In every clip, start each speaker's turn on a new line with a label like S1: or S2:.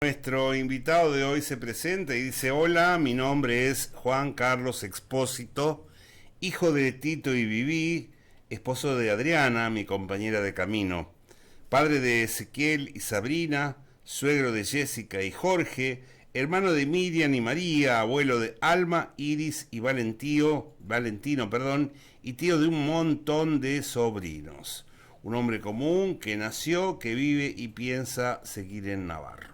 S1: Nuestro invitado de hoy se presenta y dice: hola, mi nombre es Juan Carlos Expósito, hijo de Tito y Viví, esposo de Adriana, mi compañera de camino, padre de Ezequiel y Sabrina, suegro de Jessica y Jorge, hermano de Miriam y María, abuelo de Alma, Iris y Valentino, y tío de un montón de sobrinos. Un hombre común que nació, que vive y piensa seguir en Navarro.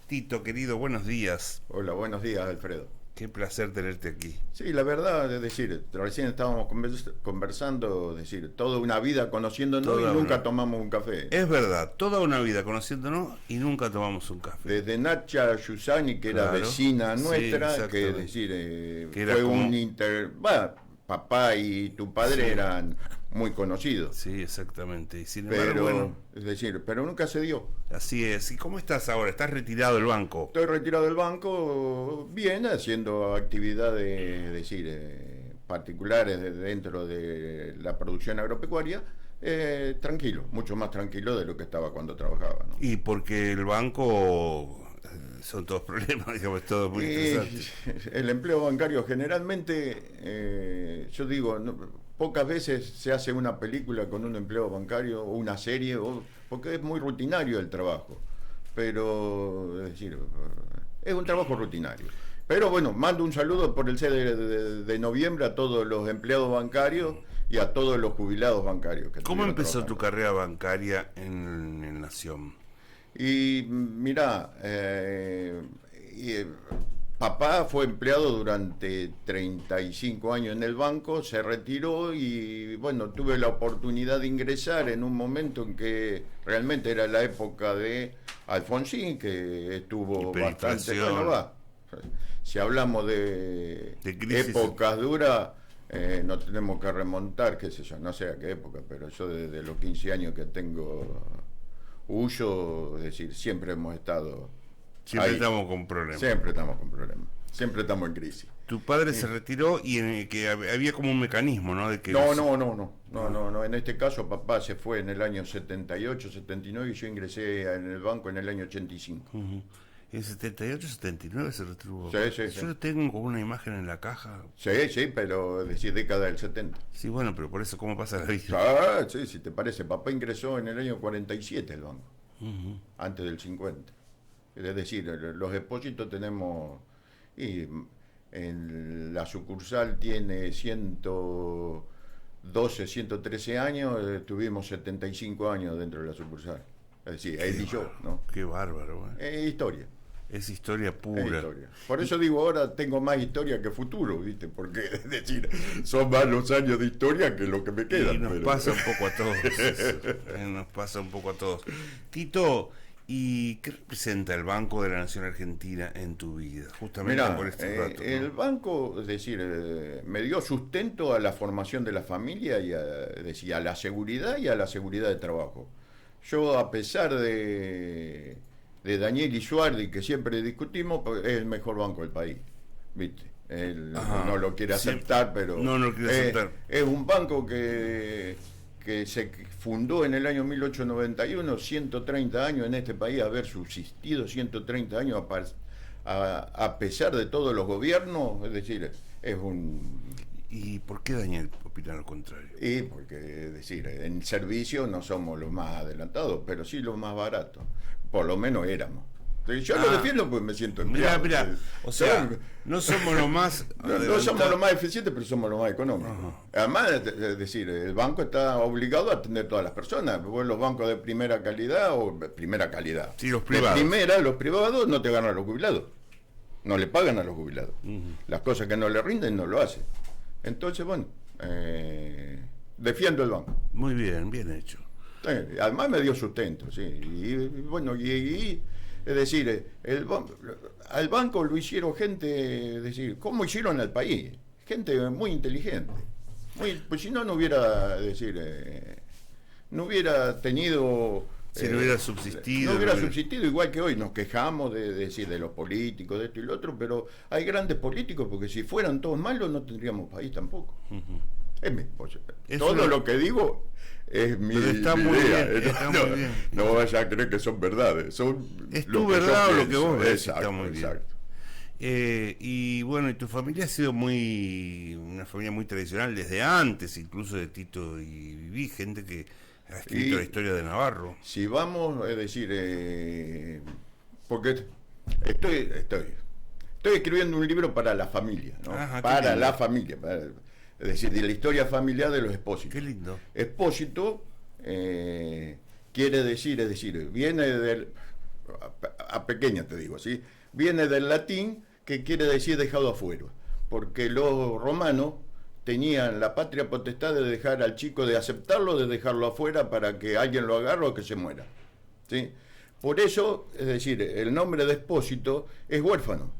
S1: Tito, querido, buenos días.
S2: Hola, buenos días, Alfredo.
S1: Qué placer tenerte aquí.
S2: Sí, la verdad, es decir, recién estábamos conversando, es decir, toda una vida conociéndonos y nunca tomamos un café.
S1: Es verdad, toda una vida conociéndonos y nunca tomamos un café.
S2: Desde Nacha Yusani, que era vecina nuestra, sí, que es decir, que fue como papá y tu padre eran muy conocidos.
S1: Sí, exactamente. Y sin embargo, bueno,
S2: es decir, pero nunca se dio.
S1: Así es. ¿Y cómo estás ahora? ¿Estás retirado del banco?
S2: Estoy retirado del banco, bien, haciendo actividades, es decir, particulares dentro de la producción agropecuaria. Tranquilo, mucho más tranquilo de lo que estaba cuando trabajaba, ¿no?
S1: Y porque el banco son todos problemas, digamos, todo muy interesante.
S2: El empleo bancario generalmente, yo digo, pocas veces se hace una película con un empleo bancario o una serie, porque es muy rutinario el trabajo, pero es decir, es un trabajo rutinario. Pero bueno, mando un saludo por el 6 de noviembre a todos los empleados bancarios y a todos los jubilados bancarios.
S1: ¿Cómo empezó tu carrera bancaria en Nación?
S2: Y mirá, papá fue empleado durante 35 años en el banco, se retiró y bueno, tuve la oportunidad de ingresar en un momento en que realmente era la época de Alfonsín, que estuvo bastante... Bueno, si hablamos de épocas duras, no tenemos que remontar, qué sé yo, no sé a qué época, pero yo desde los 15 años que tengo... es decir, siempre hemos estado...
S1: Siempre ahí. Estamos con problemas.
S2: Siempre estamos con problemas. Siempre estamos en crisis.
S1: Tu padre se retiró y que había como un mecanismo, ¿no? De que
S2: no. En este caso, papá se fue en el año 78, 79 y yo ingresé en el banco en el año 85.
S1: Uh-huh. En 78, 79 se retiró.
S2: Sí.
S1: Yo tengo como una imagen en la caja.
S2: Sí, pero es decir, década del 70.
S1: Sí, bueno, pero por eso, ¿cómo pasa la vida?
S2: Sí, si te parece, papá ingresó en el año 47 al banco, antes del 50. Es decir, los depósitos tenemos, y en la sucursal tiene 112, 113 años, tuvimos 75 años dentro de la sucursal. Es decir, él y yo, ¿no?
S1: Qué bárbaro,
S2: Es historia.
S1: Es historia pura. Es historia.
S2: Por eso digo, ahora tengo más historia que futuro, ¿viste? Porque, es decir, son más los años de historia que lo que me quedan.
S1: Y nos pasa un poco a todos. Nos pasa un poco a todos. Tito, ¿y qué representa el Banco de la Nación Argentina en tu vida? Justamente por este rato, ¿no?
S2: El banco, es decir, me dio sustento a la formación de la familia y a la seguridad y a la seguridad de trabajo. Yo, a pesar de Daniel Isuardi, que siempre discutimos, es el mejor banco del país, ¿viste? Él no lo quiere aceptar, pero
S1: no lo quiere aceptar.
S2: Es un banco que se fundó en el año 1891, 130 años en este país, haber subsistido 130 años a pesar de todos los gobiernos, es decir, es un...
S1: ¿Y por qué Daniel opina lo contrario?
S2: Y porque, es decir, en servicio no somos los más adelantados, pero sí los más baratos. Por lo menos éramos. Yo lo defiendo porque me siento empleado.
S1: Mirá, o sea, no somos los más
S2: no somos los más eficientes, pero somos los más económicos. Además, es decir, el banco está obligado a atender a todas las personas. Vos los bancos de primera calidad
S1: Sí, los privados.
S2: Los privados no te ganan a los jubilados. No le pagan a los jubilados. Las cosas que no le rinden no lo hacen. Entonces, bueno, defiendo el banco.
S1: Muy bien, bien hecho.
S2: Además me dio sustento, sí. Y bueno, es decir, al banco lo hicieron gente, es decir, ¿cómo hicieron al país? Gente muy inteligente. Pues si no, no hubiera, es decir, no hubiera tenido...
S1: Si no hubiera subsistido.
S2: No hubiera subsistido, igual que hoy nos quejamos de los políticos, de esto y lo otro, pero hay grandes políticos, porque si fueran todos malos no tendríamos país tampoco. Es mi esposa.
S1: Es
S2: Todo
S1: una-
S2: lo que digo es mi,
S1: Pero está
S2: mi
S1: muy
S2: idea.
S1: bien, está
S2: no,
S1: muy bien.
S2: no vaya a creer que son verdades. Son
S1: Es
S2: lo
S1: tu
S2: que yo
S1: verdad o lo que
S2: pienso.
S1: vos ves,
S2: Exacto,
S1: está muy bien.
S2: exacto.
S1: Y bueno, y tu familia ha sido una familia muy tradicional desde antes, incluso de Tito y Viví, gente que ha escrito
S2: Y-
S1: la historia de Navarro.
S2: Si vamos, es decir, porque estoy escribiendo un libro para la familia, ¿no?
S1: Ajá, qué
S2: Para
S1: lindo.
S2: la familia, es decir, de la historia familiar de los Expósitos.
S1: Qué lindo.
S2: Expósito quiere decir, es decir, viene del, a pequeña te digo, ¿sí? Viene del latín que quiere decir dejado afuera, porque los romanos tenían la patria potestad de dejar al chico, de aceptarlo, de dejarlo afuera para que alguien lo agarre o que se muera, ¿sí? Por eso, es decir, el nombre de Expósito es huérfano,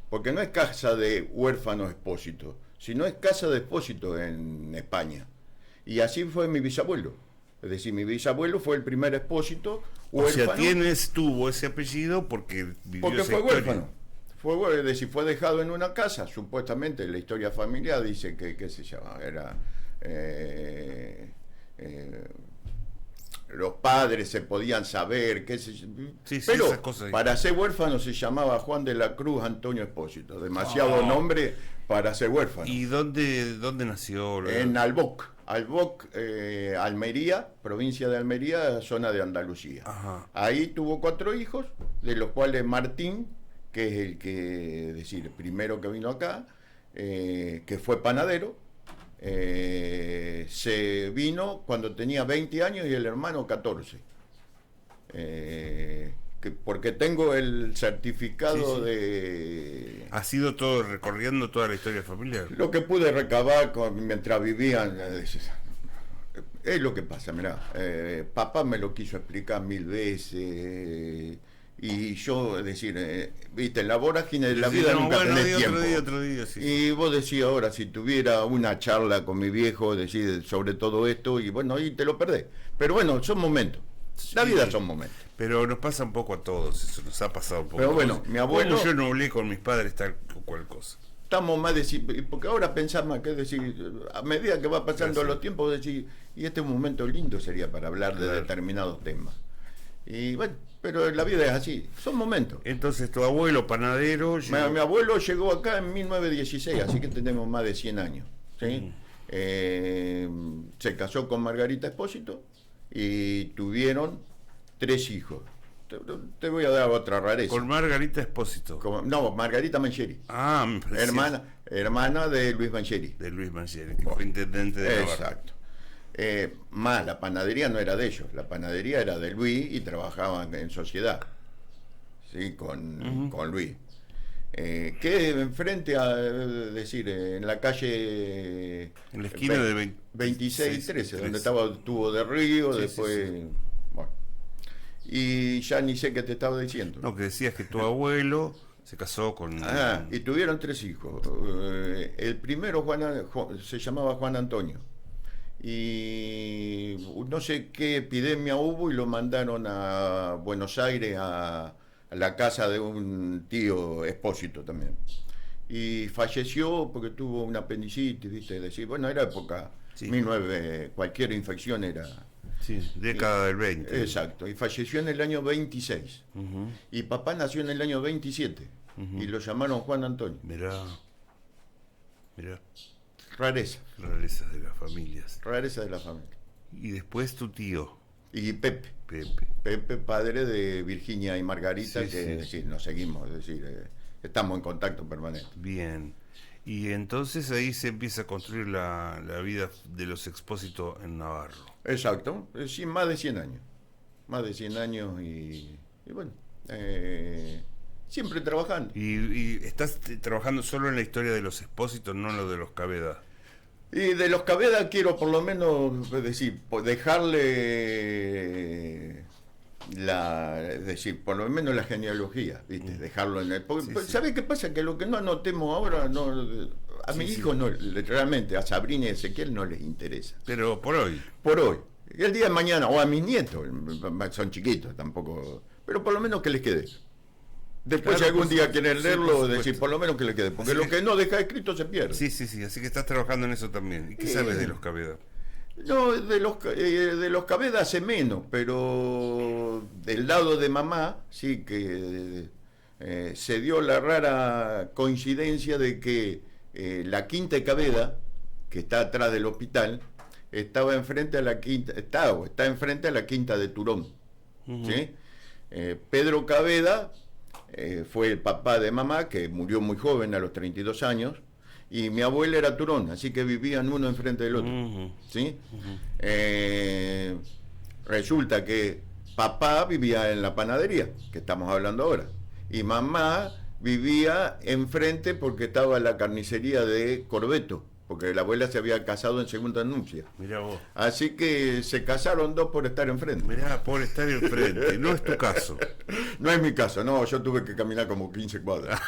S2: porque no es casa de huérfano Expósito, sino es casa de Expósito en España. Y así fue mi bisabuelo. Es decir, mi bisabuelo fue el primer Expósito
S1: O sea,
S2: huérfano,
S1: tuvo ese apellido porque vivió
S2: porque
S1: esa
S2: fue
S1: historia.
S2: huérfano. Es decir, fue dejado en una casa, supuestamente la historia familiar dice que, ¿qué se llama? Era... los padres se podían saber, qué sé yo.
S1: Sí, sí,
S2: Pero
S1: esas cosas.
S2: para ser huérfano se llamaba Juan de la Cruz Antonio Expósito. Demasiado nombre para ser huérfano.
S1: ¿Y dónde nació?
S2: En Alboc, Almería, provincia de Almería, zona de Andalucía.
S1: Ajá.
S2: Ahí tuvo 4 hijos, de los cuales Martín, que es el que, es decir, el primero que vino acá, que fue panadero, se vino cuando tenía 20 años y el hermano 14. Porque tengo el certificado
S1: Sí, sí.
S2: de...
S1: ¿Ha sido todo recorriendo toda la historia familiar?
S2: Lo que pude recabar mientras vivían... Es lo que pasa, mirá. Papá me lo quiso explicar 1000 veces... y yo, es decir, viste, en la vorágine de la vida
S1: No,
S2: nunca
S1: bueno,
S2: tenés tiempo.
S1: otro día, sí.
S2: Y vos decís ahora, si tuviera una charla con mi viejo, decir sobre todo esto, y bueno, ahí te lo perdés. Pero bueno, son momentos. La
S1: Sí.
S2: vida son momentos.
S1: Pero nos pasa un poco a todos, eso nos ha pasado un poco.
S2: Pero
S1: a
S2: bueno,
S1: todos.
S2: mi abuelo-
S1: Bueno, yo no hablé con mis padres tal o cual cosa.
S2: Estamos más decir, porque ahora pensamos que es decir, a medida que va pasando
S1: Gracias.
S2: los tiempos, decir, y este es un momento lindo sería para hablar de
S1: Claro.
S2: determinados temas. Y bueno, pero la vida es así, son momentos.
S1: Entonces tu abuelo panadero llegó-
S2: Mi abuelo llegó acá en 1916, así que tenemos más de 100 años. ¿Sí? Se casó con Margarita Expósito y tuvieron 3 hijos. Te voy a dar otra rareza.
S1: con Margarita Expósito.
S2: No, Margarita Mancheri,
S1: Ah, me parecía
S2: hermana de Luis Mancheri.
S1: de Luis Mangieri, que fue intendente de Navarra.
S2: Exacto. Más la panadería no era de ellos, la panadería era de Luis y trabajaban en sociedad, ¿sí? Con Luis. Que enfrente a decir, en la calle
S1: En la esquina de
S2: 26 y 13,
S1: 13.
S2: donde estaba el tubo de río,
S1: Sí,
S2: después.
S1: sí,
S2: Bueno. Y ya ni sé qué te estaba diciendo.
S1: No, que decías que tu abuelo se casó con...
S2: Y tuvieron 3 hijos. El primero se llamaba Juan Antonio. Y no sé qué epidemia hubo y lo mandaron a Buenos Aires a la casa de un tío Expósito también. Y falleció porque tuvo una apendicitis, ¿viste? Es decir, bueno, era época,
S1: Sí.
S2: 19, cualquier infección era...
S1: Sí, década del 20.
S2: Exacto, y falleció en el año 26.
S1: Ujú.
S2: Y papá nació en el año 27. Y lo llamaron Juan Antonio.
S1: Mirá,
S2: Rareza,
S1: rarezas de las familias.
S2: rareza de la familia.
S1: Y después tu tío,
S2: Y Pepe,
S1: Pepe.
S2: padre de Virginia y Margarita,
S1: Sí,
S2: que
S1: sí.
S2: es decir, nos seguimos, es decir, estamos en contacto permanente.
S1: Bien. Y entonces ahí se empieza a construir la vida de los Expósitos en Navarro.
S2: Exacto, sí, más de 100 años. Más de 100 años y bueno, siempre trabajando.
S1: Y estás trabajando solo en la historia de los Expósitos, no en lo de los Caveda.
S2: Y de los Caveda quiero por lo menos, es decir, dejarle es decir, por lo menos la genealogía, ¿viste? Dejarlo en el... Porque,
S1: Sí, sí.
S2: ¿sabés qué pasa? Que lo que no anotemos ahora, a mi
S1: Sí,
S2: hijo
S1: sí.
S2: no, realmente, a Sabrina y Ezequiel no les interesa.
S1: Pero por hoy.
S2: Por hoy. El día de mañana, o a mis nietos, son chiquitos tampoco, pero por lo menos que les quede. Después,
S1: Claro,
S2: si algún
S1: por
S2: día
S1: supuesto.
S2: quieren
S1: Sí,
S2: leerlo,
S1: por
S2: decir
S1: supuesto.
S2: por lo menos que le quede, porque
S1: Así
S2: lo que no deja escrito se pierde.
S1: Sí, sí, sí, así que estás trabajando en eso también. ¿Y qué sabes de los Caveda?
S2: No, de los Caveda hace menos, pero del lado de mamá sí que se dio la rara coincidencia de que la quinta de Caveda, que está atrás del hospital, estaba enfrente a la quinta, está enfrente a la quinta de Turón. ¿Sí? Pedro Caveda fue el papá de mamá, que murió muy joven, a los 32 años, y mi abuela era Turón, así que vivían uno enfrente del otro. ¿Sí? Resulta que papá vivía en la panadería, que estamos hablando ahora, y mamá vivía enfrente porque estaba la carnicería de Corbeto, porque la abuela se había casado en segunda nupcia.
S1: Mirá vos.
S2: Así que se casaron dos por estar enfrente.
S1: Mirá, por estar enfrente. No es tu caso.
S2: No es mi caso, no, yo tuve que caminar como 15 cuadras.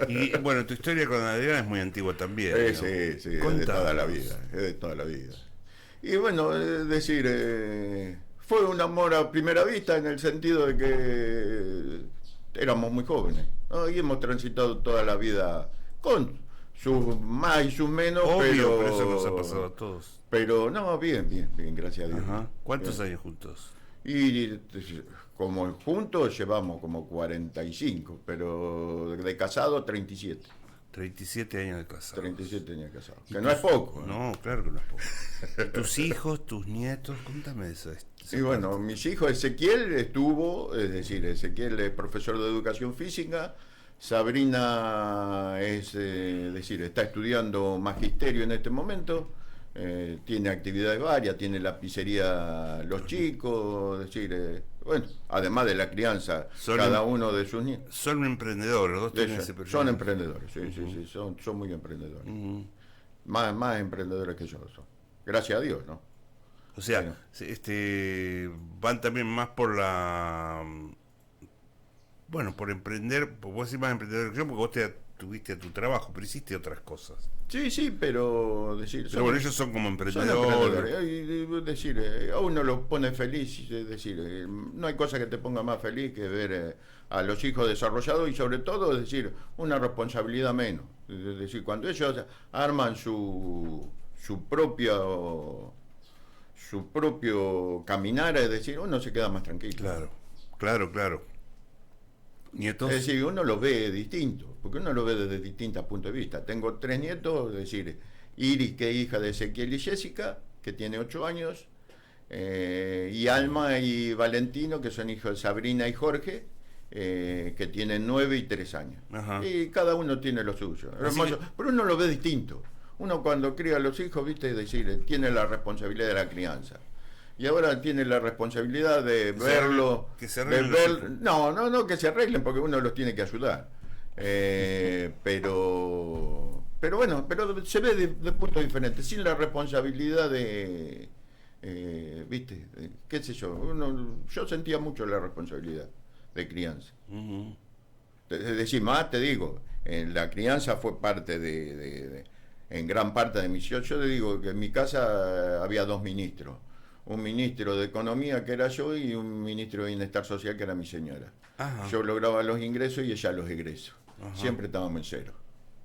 S1: Y bueno, tu historia con Adriana es muy antigua también, ¿no?
S2: Sí, sí, es de
S1: Contá.
S2: toda la vida, es de toda la vida. Y bueno, es decir, fue un amor a primera vista en el sentido de que éramos muy jóvenes, ¿no? Y hemos transitado toda la vida con sus más y sus menos,
S1: Obvio, pero eso nos ha pasado a todos.
S2: pero no, bien, bien, bien, gracias a Dios.
S1: Ajá. ¿Cuántos
S2: Bien.
S1: años juntos?
S2: Y como juntos llevamos como 45, pero de casado 37.
S1: 37 años de casado.
S2: 37 años de casado. Que no es poco.
S1: No, claro que no es poco. ¿Y tus hijos, tus nietos? Contame eso.
S2: Y bueno, mis hijos, Ezequiel estuvo, es decir, Ezequiel es profesor de educación física, Sabrina es decir, está estudiando magisterio en este momento, tiene actividades varias, tiene la pizzería Los Chicos, es decir, bueno, además de la crianza, cada uno de sus nietos.
S1: Son emprendedores, los dos tienen ese perfil.
S2: Son emprendedores, sí, sí, sí, son muy emprendedores. Más emprendedores que yo son. Gracias a Dios, ¿no?
S1: O sea,
S2: Bueno.
S1: van también más por la... Bueno, por emprender, vos decís más emprendedor que yo, porque vos tuviste tu trabajo, pero hiciste otras cosas.
S2: Sí, sí, pero decir...
S1: Pero bueno, ellos son como
S2: son
S1: emprendedores.
S2: emprendedores. Decir, a uno lo pone feliz, es decir, no hay cosa que te ponga más feliz que ver a los hijos desarrollados y sobre todo, es decir, una responsabilidad menos. Es decir, cuando ellos arman su propio caminar, es decir, uno se queda más tranquilo.
S1: Claro, claro, claro. ¿Nietos?
S2: Es decir, uno lo ve distinto, porque uno lo ve desde distintos puntos de vista. Tengo 3 nietos, es decir, Iris, que es hija de Ezequiel y Jessica, que tiene 8 años, y Alma y Valentino, que son hijos de Sabrina y Jorge, que tienen 9 y 3 años.
S1: Ajá.
S2: Y cada uno tiene lo suyo. Hermoso. Pero uno lo ve distinto. Uno cuando cría a los hijos, viste, es decir, tiene la responsabilidad de la crianza. Y ahora tiene la responsabilidad de verlo.
S1: Que se arreglen los hijos.
S2: No, que se arreglen porque uno los tiene que ayudar. Pero bueno, pero se ve de puntos diferentes, sin la responsabilidad de, viste, qué sé yo, yo sentía mucho la responsabilidad de crianza. Es decir, más te digo, la crianza fue parte en gran parte de mi misión. Yo te digo que en mi casa había 2 ministros. Un ministro de Economía, que era yo, y un ministro de Bienestar Social, que era mi señora.
S1: Ajá.
S2: Yo lograba los ingresos y ella los egresos.
S1: Ajá.
S2: Siempre estábamos en cero.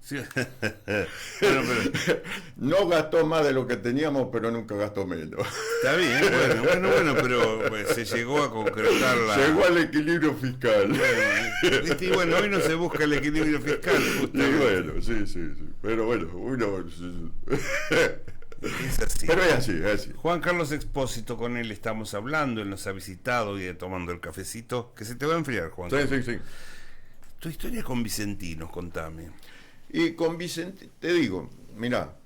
S1: Sí. Bueno, pero
S2: No gastó más de lo que teníamos, pero nunca gastó menos.
S1: está bien, bueno, pero pues, se llegó a concretar la...
S2: Llegó al equilibrio fiscal.
S1: ¿Viste? Y bueno, hoy no se busca el equilibrio fiscal,
S2: Y
S1: justamente.
S2: bueno, sí. Pero bueno, uno...
S1: Es así.
S2: Pero es así.
S1: Juan Carlos Expósito, con él estamos hablando, él nos ha visitado y tomando el cafecito, que se te va a enfriar, Juan.
S2: Sí.
S1: Tu historia con Vicentinos, contame.
S2: Y con Vicente, te digo, mirá,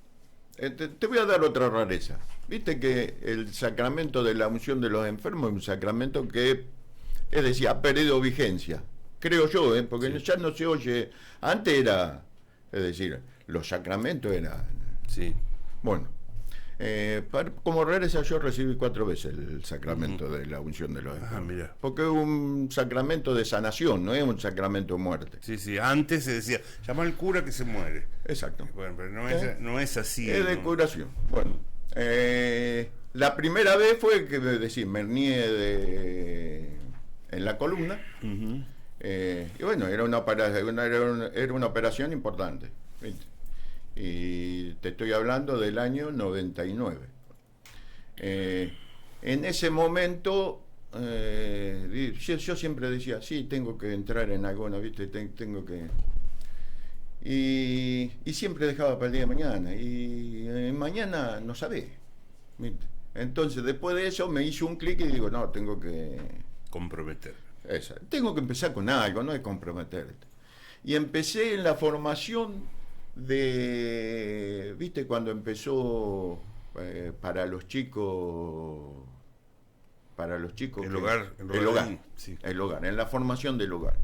S2: te voy a dar otra rareza. Viste que el sacramento de la unción de los enfermos es un sacramento que, es decir, ha perdido vigencia. Creo yo, porque
S1: Sí.
S2: ya no se oye. Antes era, es decir, los sacramentos eran.
S1: Sí.
S2: Bueno, como rareza yo recibí 4 veces el sacramento de la unción de los enfermos.
S1: Mira.
S2: Porque es un sacramento de sanación, no es un sacramento de muerte.
S1: Sí, antes se decía, llama al cura que se muere.
S2: Exacto.
S1: Bueno, pero no es así.
S2: Es de
S1: ¿no?
S2: curación. Bueno, la primera vez fue que me hernié en la columna.
S1: Ujú.
S2: Y bueno, era una operación importante, ¿viste? Y te estoy hablando del año 99. En ese momento, yo siempre decía, sí, tengo que entrar en alguna, ¿viste? Tengo que... Y siempre dejaba para el día de mañana. Y mañana no sabía, ¿viste? Entonces, después de eso, me hizo un clic y digo, no, tengo que...
S1: Comprometer.
S2: Tengo que empezar con algo, no es comprometerte. Y empecé en la formación de, viste, cuando empezó para los chicos,
S1: El hogar. Sí.
S2: El hogar, en la formación del hogar.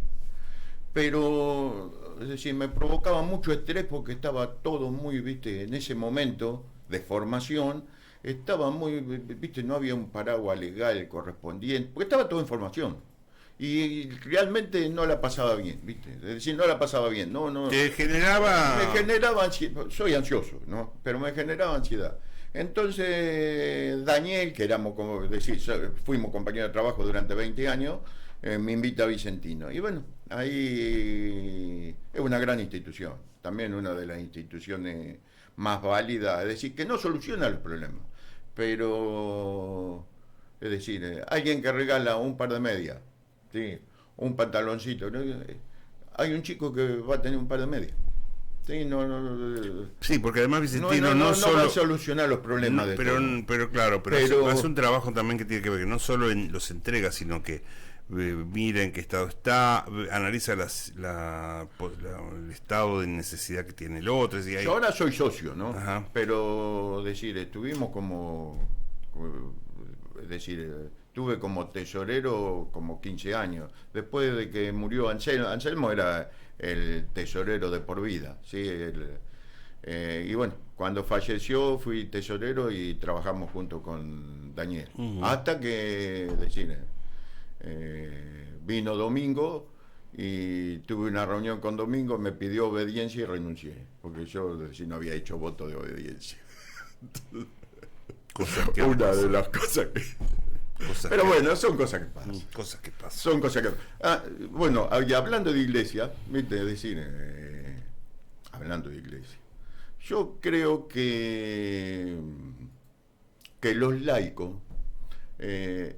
S2: Pero, es decir, me provocaba mucho estrés porque estaba todo muy, viste, en ese momento de formación, estaba muy, viste, no había un paraguas legal correspondiente, porque estaba todo en formación. Y realmente no la pasaba bien, ¿viste? Es decir, no la pasaba bien, no.
S1: ¿Te generaba...?
S2: Me generaba ansiedad, soy ansioso, ¿no? Pero me generaba ansiedad. Entonces, Daniel, que éramos, como decir, fuimos compañeros de trabajo durante 20 años, me invita a Vicentino. Y bueno, ahí es una gran institución, también una de las instituciones más válidas, es decir, que no soluciona los problemas, pero, es decir, alguien que regala un par de medias, ¿sí? Un pantaloncito, ¿no? Hay un chico que va a tener un par de medias. Sí,
S1: sí, porque además Vicentino no solo
S2: va a solucionar los problemas de todo.
S1: Pero claro, pero hace un trabajo también que tiene que ver que no solo los entrega, sino que mira en qué estado está, analiza el estado de necesidad que tiene el otro. Es decir,
S2: Yo ahora soy socio, ¿no?
S1: Ajá.
S2: Pero, decir, estuvimos es decir, tuve como tesorero como 15 años. Después de que murió Anselmo era el tesorero de por vida, ¿sí? Y bueno, cuando falleció fui tesorero y trabajamos junto con Daniel.
S1: Uh-huh.
S2: Hasta que, decir, vino Domingo y tuve una reunión con Domingo, me pidió obediencia y renuncié, porque yo no había hecho voto de obediencia. Una de las cosas que... Pero bueno, son cosas que pasan.
S1: Cosas que pasan.
S2: Son cosas que... bueno, y hablando de iglesia, ¿viste? Es decir, hablando de iglesia, yo creo que los laicos de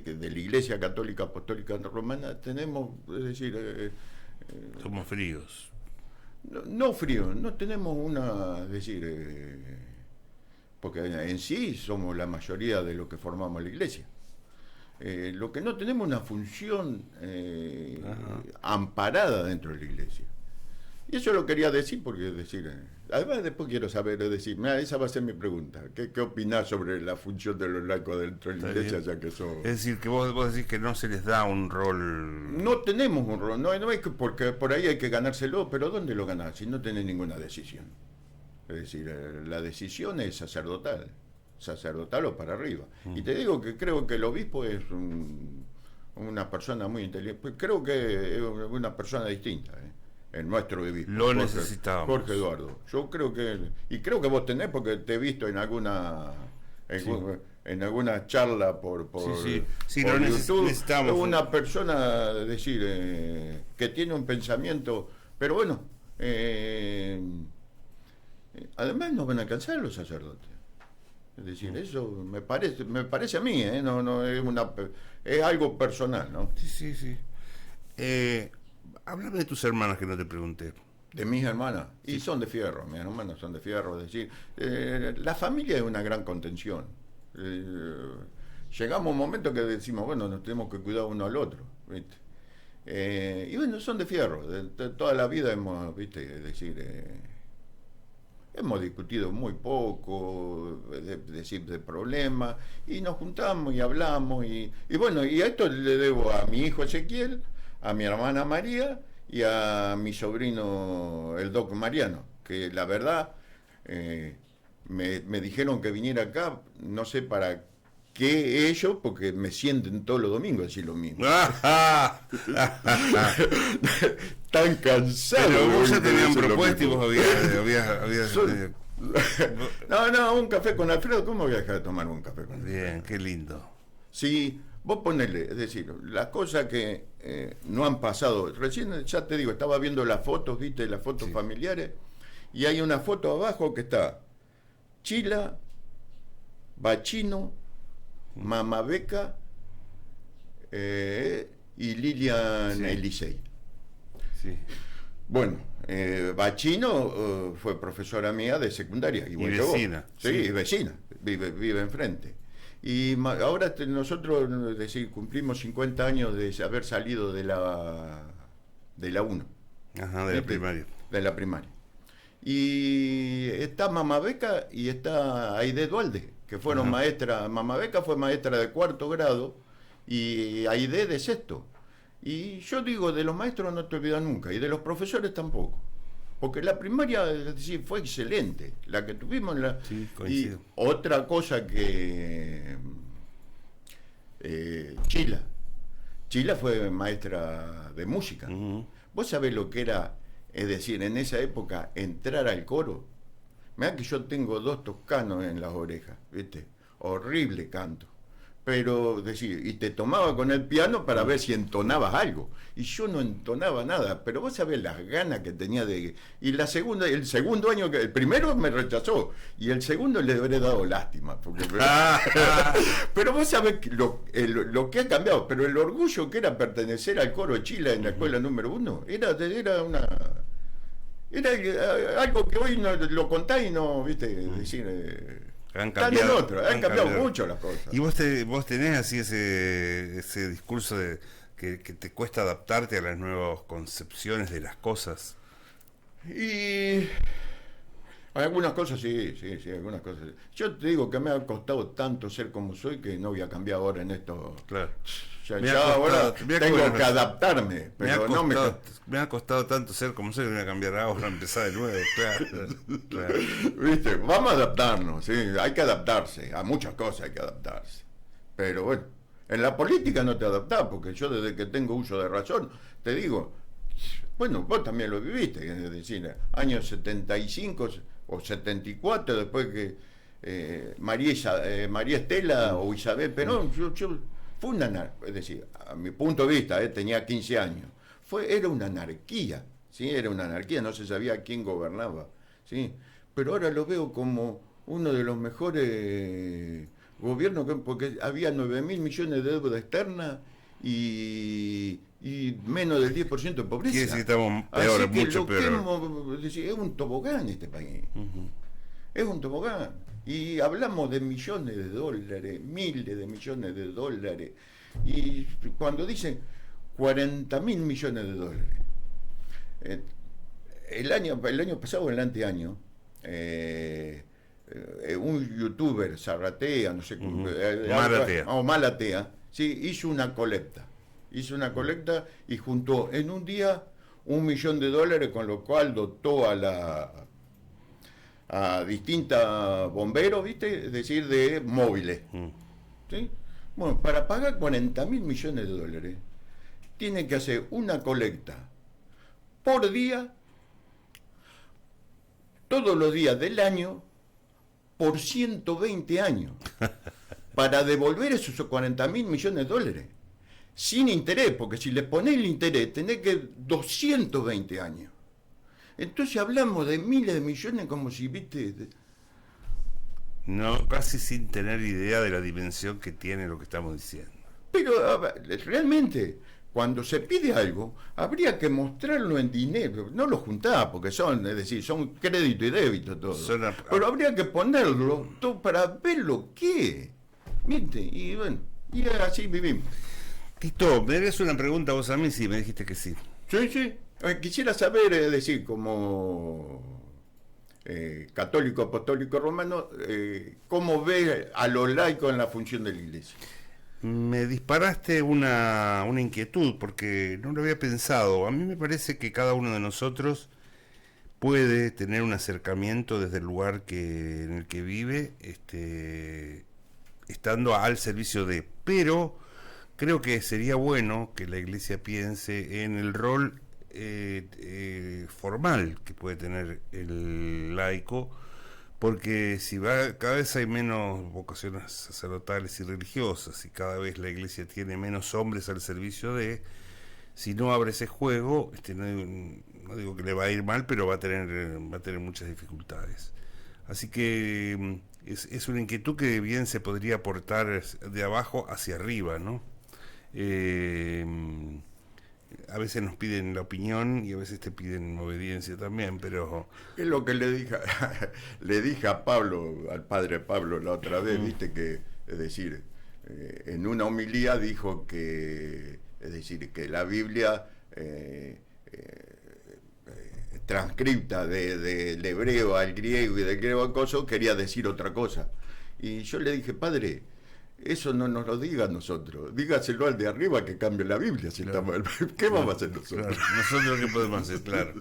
S2: la Iglesia Católica Apostólica Romana tenemos, es decir...
S1: somos fríos.
S2: No fríos, no tenemos una... Es decir... porque en sí somos la mayoría de los que formamos la iglesia. Lo que no tenemos una función amparada dentro de la iglesia. Y eso lo quería decir porque, además después quiero saber, esa va a ser mi pregunta. ¿Qué opinás sobre la función de los laicos dentro de la iglesia? Ya que eso...
S1: Es decir, que vos decís que no se les da un rol...
S2: No tenemos un rol, no es que porque por ahí hay que ganárselo, pero ¿dónde lo ganás si no tenés ninguna decisión? Es decir, la decisión es sacerdotal o para arriba. Y te digo que creo que el obispo es una persona muy inteligente, pues creo que es una persona distinta, el nuestro obispo.
S1: Lo necesitamos.
S2: Jorge Eduardo. Yo creo y creo que vos tenés, porque te he visto en alguna... En alguna charla por
S1: sí,
S2: por
S1: lo
S2: YouTube,
S1: necesitamos.
S2: es una persona, que tiene un pensamiento, pero bueno, además no van a alcanzar los sacerdotes. Es decir, eso me parece a mí, no es algo personal, ¿no?
S1: Sí. Háblame de tus hermanas que no te pregunté.
S2: De mis hermanas,
S1: Sí.
S2: y son de fierro, mis hermanas son de fierro, es decir, la familia es una gran contención. Llegamos a un momento que decimos, bueno, nos tenemos que cuidar uno al otro, ¿viste? Y bueno, son de fierro, de toda la vida hemos, ¿viste? Es decir, hemos discutido muy poco, de problemas, y nos juntamos y hablamos, y bueno, y a esto le debo a mi hijo Ezequiel, a mi hermana María, y a mi sobrino el Doc Mariano, que la verdad me dijeron que viniera acá, no sé para qué ellos, porque me sienten todos los domingos a decir lo mismo. Tan cansado.
S1: Pero vos ya tenían propuesta y vos habías
S2: No, un café con Alfredo, ¿cómo voy a dejar de tomar un café con Alfredo?
S1: Bien, qué lindo.
S2: Sí, vos ponele, es decir, las cosas que no han pasado. Recién, ya te digo, estaba viendo las fotos, viste, las fotos familiares, y hay una foto abajo que está Chila, Bachino, Mama Beca y Lilian Elisei.
S1: Sí.
S2: Bueno, Bachino fue profesora mía de secundaria.
S1: Y vecina.
S2: Sí, vecina, vive enfrente. Y ahora nosotros, es decir, cumplimos 50 años de haber salido de la 1.
S1: Ajá, de la primaria.
S2: De la primaria. Y está Mama Beca y está Aide Dualde, que fueron maestras. Mama Beca fue maestra de 4º grado y Aide de 6º. Y yo digo, de los maestros no te olvidas nunca, y de los profesores tampoco. Porque la primaria, es decir, fue excelente, la que tuvimos.
S1: Sí,
S2: y otra cosa que Chila fue maestra de música. ¿Vos sabés lo que era, es decir, en esa época, entrar al coro? Mirá que yo tengo 2 toscanos en las orejas, ¿viste? Horrible canto. Pero, decir, y te tomaba con el piano para ver si entonabas algo. Y yo no entonaba nada, pero vos sabés las ganas que tenía de... Y el segundo año, el primero me rechazó, y el segundo le habré dado lástima. Porque, pero vos sabés lo que ha cambiado, pero el orgullo que era pertenecer al coro Chila en la escuela número 1, era algo que hoy no lo contás y no, viste, decir...
S1: Han cambiado
S2: mucho las cosas.
S1: Y vos tenés así ese discurso de que te cuesta adaptarte a las nuevas concepciones de las cosas.
S2: Y algunas cosas sí, algunas cosas. Yo te digo que me ha costado tanto ser como soy que no voy a cambiar ahora en esto.
S1: Claro.
S2: Ahora tengo que adaptarme, pero
S1: me ha costado tanto ser como soy que voy a cambiar ahora, empezar de nuevo. Claro.
S2: ¿Viste? Vamos a adaptarnos, sí, hay que adaptarse, a muchas cosas hay que adaptarse. Pero bueno, en la política no te adaptás, porque yo desde que tengo uso de razón, te digo, bueno, vos también lo viviste, es decir, años 75 o 74, después que María Estela o Isabel Perón, fue es decir, a mi punto de vista, tenía 15 años, era una anarquía, ¿sí? Era una anarquía, no se sabía quién gobernaba, ¿sí? Pero ahora lo veo como uno de los mejores gobiernos, porque había 9.000 millones de deuda externa y menos del 10% de pobreza.
S1: Quiere decir que estamos peor,
S2: así que
S1: mucho peor.
S2: Es un tobogán este país. Es un tobogán. Y hablamos de millones de dólares, miles de millones de dólares. Y cuando dicen 40.000 millones de dólares. El año pasado, el anteaño, un youtuber, Zarratea, no sé cómo, Malatea, sí, hizo una colecta y juntó en un día $1.000.000, con lo cual dotó a distintas bomberos, ¿viste? Es decir, de móviles. ¿Sí? Bueno, para pagar 40.000 millones de dólares, tienen que hacer una colecta por día, todos los días del año, por 120 años, para devolver esos 40.000 millones de dólares. Sin interés, porque si le ponés el interés, tenés que 220 años. Entonces hablamos de miles de millones como si, viste...
S1: No, casi sin tener idea de la dimensión que tiene lo que estamos diciendo.
S2: Pero realmente, cuando se pide algo, habría que mostrarlo en dinero. No lo juntás, porque son crédito y débito todo. Pero habría que ponerlo todo para ver lo que, ¿viste? Y bueno, y así vivimos.
S1: Tito, me harías una pregunta vos a mí, sí, me dijiste que sí.
S2: Sí. Quisiera saber, es decir, como católico apostólico romano, ¿cómo ve a los laicos en la función de la Iglesia?
S1: Me disparaste una inquietud, porque no lo había pensado. A mí me parece que cada uno de nosotros puede tener un acercamiento desde el lugar en el que vive, estando al servicio de... Pero creo que sería bueno que la Iglesia piense en el rol formal que puede tener el laico, porque si va, cada vez hay menos vocaciones sacerdotales y religiosas, y cada vez la iglesia tiene menos hombres al servicio de, si no abre ese juego, no digo que le va a ir mal, pero va a tener muchas dificultades. Así que es una inquietud que bien se podría aportar de abajo hacia arriba, ¿no? A veces nos piden la opinión y a veces te piden obediencia también, pero...
S2: Es lo que le dije a Pablo, al padre Pablo la otra vez, viste que, es decir, en una homilía dijo que, es decir, que la Biblia transcripta del hebreo al griego y del griego al coso quería decir otra cosa. Y yo le dije, padre, eso no nos lo diga a nosotros, dígaselo al de arriba que cambie la Biblia. Si claro. ¿Qué vamos a hahacer nosotros?
S1: Claro, nosotros qué podemos hacer, claro.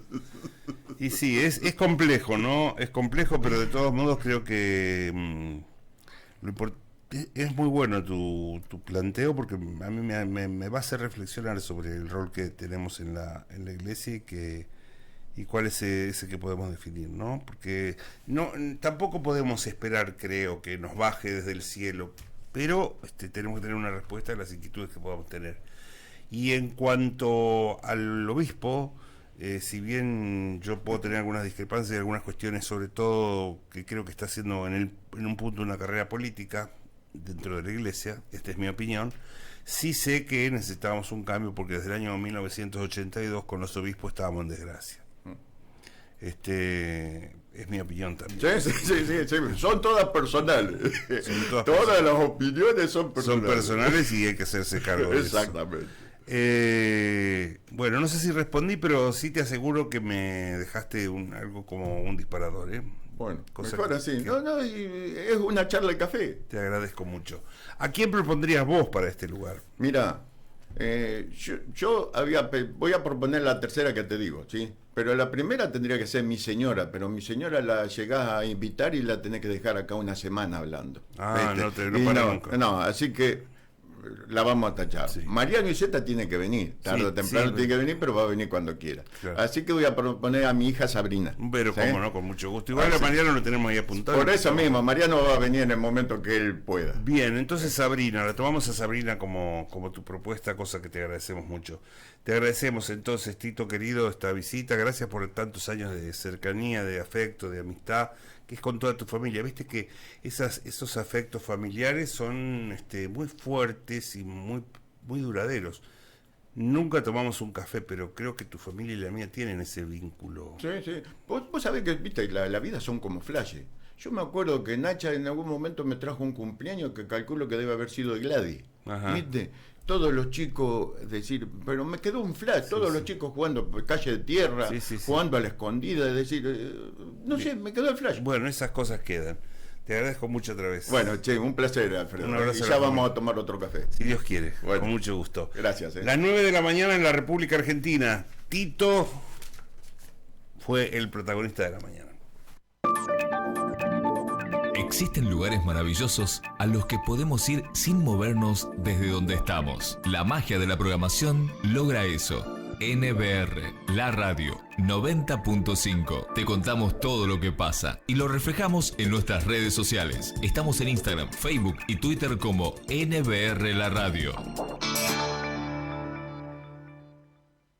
S1: Y sí, es complejo, ¿no? Es complejo, pero de todos modos creo que es muy bueno tu planteo, porque a mí me va a hacer reflexionar sobre el rol que tenemos en la iglesia y cuál es ese que podemos definir, ¿no? Porque tampoco podemos esperar, creo, que nos baje desde el cielo, pero tenemos que tener una respuesta a las inquietudes que podamos tener. Y en cuanto al obispo, si bien yo puedo tener algunas discrepancias y algunas cuestiones, sobre todo que creo que está haciendo en un punto una carrera política dentro de la iglesia, esta es mi opinión, sí sé que necesitábamos un cambio, porque desde el año 1982 con los obispos estábamos en desgracia. Es mi opinión también.
S2: Sí. Son todas personales. Todas las opiniones son personales.
S1: Son personales y hay que hacerse cargo de eso.
S2: Exactamente.
S1: Bueno, no sé si respondí, pero sí te aseguro que me dejaste algo como un disparador, ¿eh?
S2: Bueno, mejor así. No, es una charla de café.
S1: Te agradezco mucho. ¿A quién propondrías vos para este lugar?
S2: Mira, yo voy a proponer la tercera que te digo, ¿sí? Pero la primera tendría que ser mi señora, pero mi señora la llegás a invitar y la tenés que dejar acá una semana hablando.
S1: No para nunca.
S2: No, así que la vamos a tachar. Sí. Mariano Iceta tiene que venir, tarde o temprano tiene que venir, pero va a venir cuando quiera. Claro. Así que voy a proponer a mi hija Sabrina.
S1: Pero ¿sí? Cómo no, con mucho gusto. Igual a Mariano lo tenemos ahí apuntado.
S2: Por eso mismo, Mariano va a venir en el momento que él pueda.
S1: Bien, entonces Sabrina, la tomamos a Sabrina como tu propuesta, cosa que te agradecemos mucho. Te agradecemos entonces, Tito querido, esta visita. Gracias por tantos años de cercanía, de afecto, de amistad, que es con toda tu familia. Viste que esos afectos familiares son muy fuertes y muy, muy duraderos. Nunca tomamos un café, pero creo que tu familia y la mía tienen ese vínculo.
S2: Sí. Vos sabés que, viste, la vida son como flashes. Yo me acuerdo que Nacha en algún momento me trajo un cumpleaños que calculo que debe haber sido de Gladys. Ajá. ¿Viste? Todos los chicos, pero me quedó un flash, todos los chicos jugando por calle de tierra, jugando a la escondida, no sé, me quedó el flash.
S1: Bueno, esas cosas quedan. Te agradezco mucho otra vez.
S2: Bueno, un placer, Alfredo. Y ya vamos a tomar otro café.
S1: Si Dios quiere, bueno, con mucho gusto.
S2: Gracias.
S1: Las 9 de la mañana en la República Argentina. Tito fue el protagonista de la mañana.
S3: Existen lugares maravillosos a los que podemos ir sin movernos desde donde estamos. La magia de la programación logra eso. NBR, la radio 90.5. Te contamos todo lo que pasa y lo reflejamos en nuestras redes sociales. Estamos en Instagram, Facebook y Twitter como NBR La Radio.